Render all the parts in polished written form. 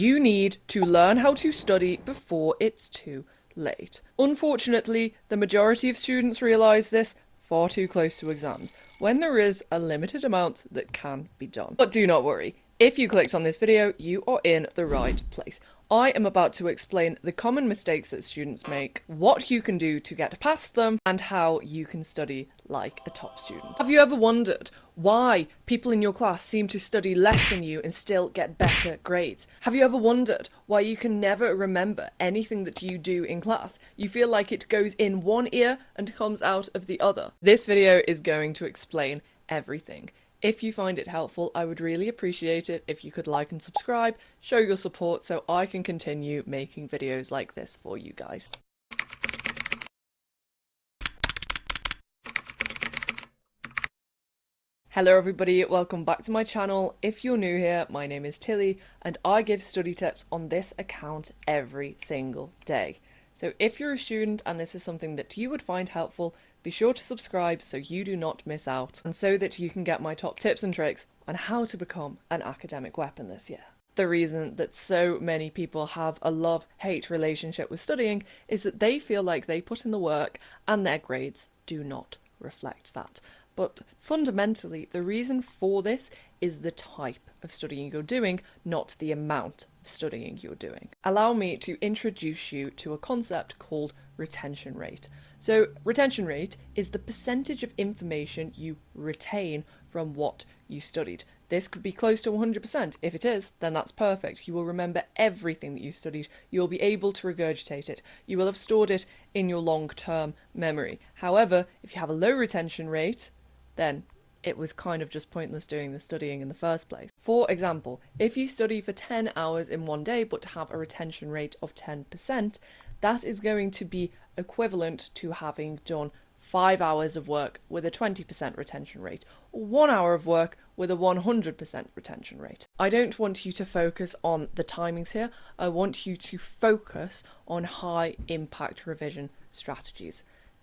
You need to learn how to study before it's too late. Unfortunately, the majority of students realise this far too close to exams, when there is a limited amount that can be done. But do not worry, if you clicked on this video, you are in the right place. I am about to explain the common mistakes that students make, what you can do to get past them, and how you can study like a top student. Have you ever wondered why people in your class seem to study less than you and still get better grades? Have you ever wondered why you can never remember anything that you do in class? You feel like it goes in one ear and comes out of the other. This video is going to explain everything. If you find it helpful, I would really appreciate it if you could like and subscribe, show your support so I can continue making videos like this for you guys. Hello everybody, welcome back to my channel. If you're new here, my name is Tilly and I give study tips on this account every single day. So if you're a student and this is something that you would find helpful, be sure to subscribe so you do not miss out and so that you can get my top tips and tricks on how to become an academic weapon this year. The reason that so many people have a love-hate relationship with studying is that they feel like they put in the work and their grades do not reflect that. But fundamentally, the reason for this is the type of studying you're doing, not the amount of studying you're doing. Allow me to introduce you to a concept called retention rate. So retention rate is the percentage of information you retain from what you studied. This could be close to 100%. If it is, then that's perfect. You will remember everything that you studied. You will be able to regurgitate it. You will have stored it in your long-term memory. However, if you have a low retention rate, then it was kind of just pointless doing the studying in the first place. For example, if you study for 10 hours in one day but have a retention rate of 10%, that is going to be equivalent to having done 5 hours of work with a 20% retention rate, or 1 hour of work with a 100% retention rate. I don't want you to focus on the timings here, I want you to focus on high impact revision strategies.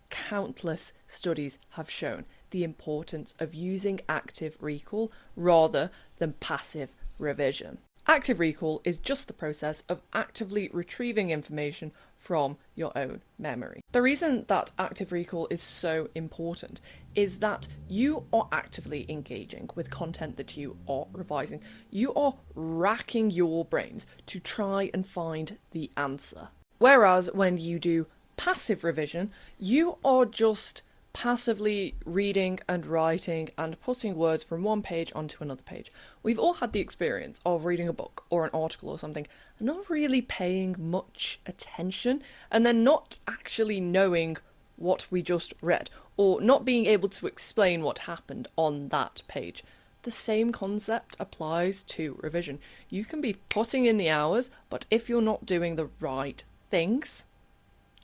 Countless studies have shown the importance of using active recall rather than passive revision. Active recall is just the process of actively retrieving information from your own memory. The reason that active recall is so important is that you are actively engaging with content that you are revising. You are racking your brains to try and find the answer. Whereas when you do passive revision, you are just passively reading and writing and putting words from one page onto another page. We've all had the experience of reading a book or an article or something and not really paying much attention and then not actually knowing what we just read or not being able to explain what happened on that page. The same concept applies to revision. You can be putting in the hours, but if you're not doing the right things,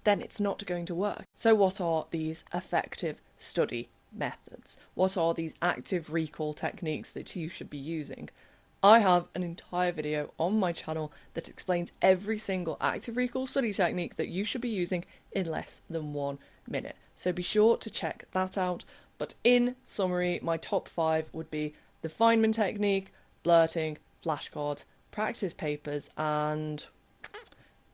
then it's not going to work. So what are these effective study methods? What are these active recall techniques that you should be using? I have an entire video on my channel that explains every single active recall study technique that you should be using in less than 1 minute. So be sure to check that out. But in summary, my top 5 would be the Feynman technique, blurting, flashcards, practice papers, and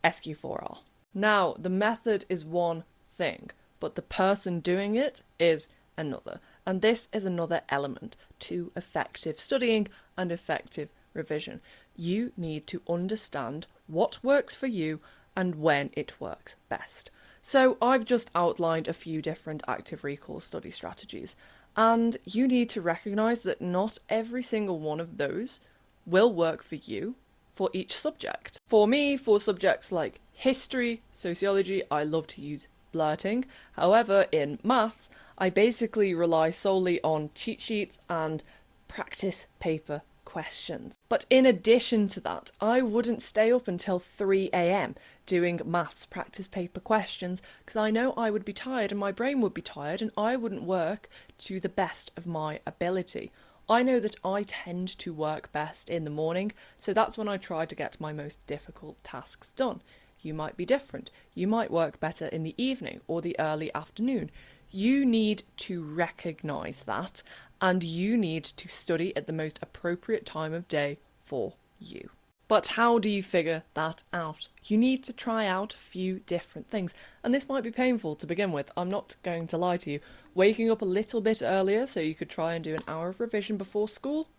SQ4R. Now, the method is one thing, but the person doing it is another. And this is another element to effective studying and effective revision. You need to understand what works for you and when it works best. So I've just outlined a few different active recall study strategies, and you need to recognise that not every single one of those will work for you for each subject. For me, for subjects like history, sociology, I love to use blurting. However, in maths, I basically rely solely on cheat sheets and practice paper questions. But in addition to that, I wouldn't stay up until 3 AM doing maths practice paper questions because I know I would be tired and my brain would be tired and I wouldn't work to the best of my ability. I know that I tend to work best in the morning, so that's when I try to get my most difficult tasks done. You might be different. You might work better in the evening or the early afternoon. You need to recognise that, and you need to study at the most appropriate time of day for you. But how do you figure that out? You need to try out a few different things. And this might be painful to begin with, I'm not going to lie to you. Waking up a little bit earlier so you could try and do an hour of revision before school?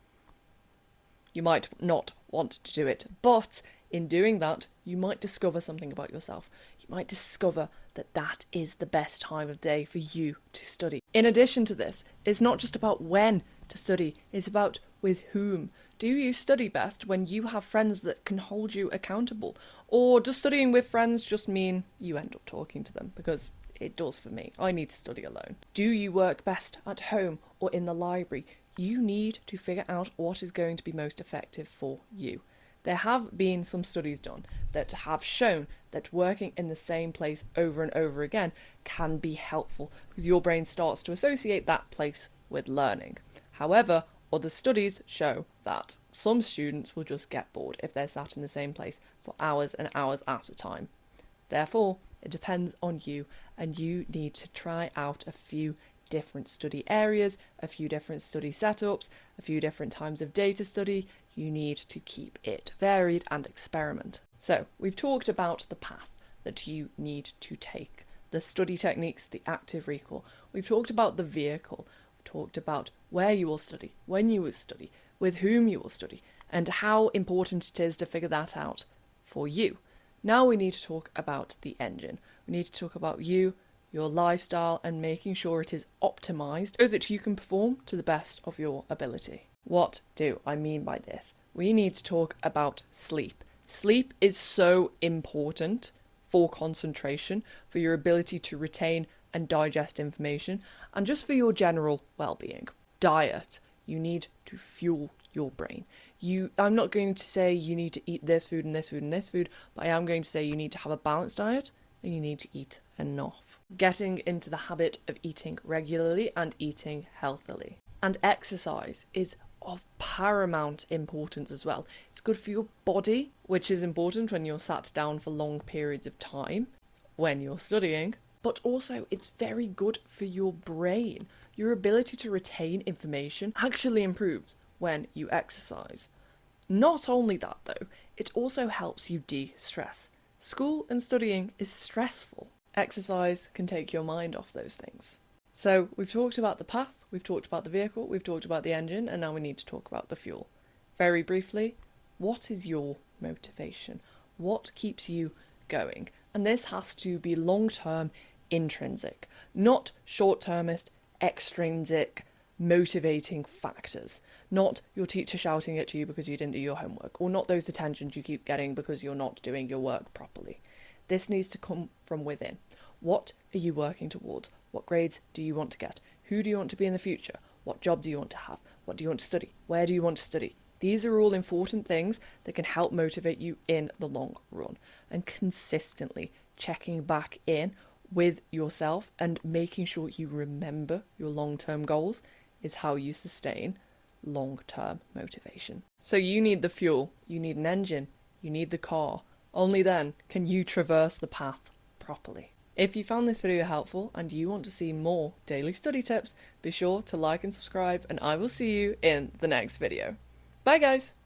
You might not want to do it, but in doing that, you might discover something about yourself. You might discover that that is the best time of day for you to study. In addition to this, it's not just about when to study, it's about with whom. Do you study best when you have friends that can hold you accountable? Or does studying with friends just mean you end up talking to them? Because it does for me. I need to study alone. Do you work best at home or in the library? You need to figure out what is going to be most effective for you. There have been some studies done that have shown that working in the same place over and over again can be helpful because your brain starts to associate that place with learning. However, other studies show that some students will just get bored if they're sat in the same place for hours and hours at a time. Therefore, it depends on you, and you need to try out a few different study areas, a few different study setups, a few different times of day to study. You need to keep it varied and experiment. So, we've talked about the path that you need to take, the study techniques, the active recall. We've talked about the vehicle. Talked about where you will study, when you will study, with whom you will study, and how important it is to figure that out for you. Now we need to talk about the engine. We need to talk about you, your lifestyle, and making sure it is optimized so that you can perform to the best of your ability. What do I mean by this? We need to talk about sleep. Sleep is so important for concentration, for your ability to retain and digest information, and just for your general well-being. Diet. You need to fuel your brain. I'm not going to say you need to eat this food and this food and this food, but I am going to say you need to have a balanced diet and you need to eat enough. Getting into the habit of eating regularly and eating healthily. And exercise is of paramount importance as well. It's good for your body, which is important when you're sat down for long periods of time when you're studying. But also, it's very good for your brain. Your ability to retain information actually improves when you exercise. Not only that though, it also helps you de-stress. School and studying is stressful. Exercise can take your mind off those things. So we've talked about the path, we've talked about the vehicle, we've talked about the engine, and now we need to talk about the fuel. Very briefly, what is your motivation? What keeps you going? And this has to be long-term, intrinsic, not short-termist, extrinsic, motivating factors. Not your teacher shouting at you because you didn't do your homework, or not those attentions you keep getting because you're not doing your work properly. This needs to come from within. What are you working towards? What grades do you want to get? Who do you want to be in the future? What job do you want to have? What do you want to study? Where do you want to study? These are all important things that can help motivate you in the long run. And consistently checking back in with yourself and making sure you remember your long-term goals is how you sustain long-term motivation. So you need the fuel, you need an engine, you need the car. Only then can you traverse the path properly. If you found this video helpful and you want to see more daily study tips, be sure to like and subscribe, and I will see you in the next video. Bye guys!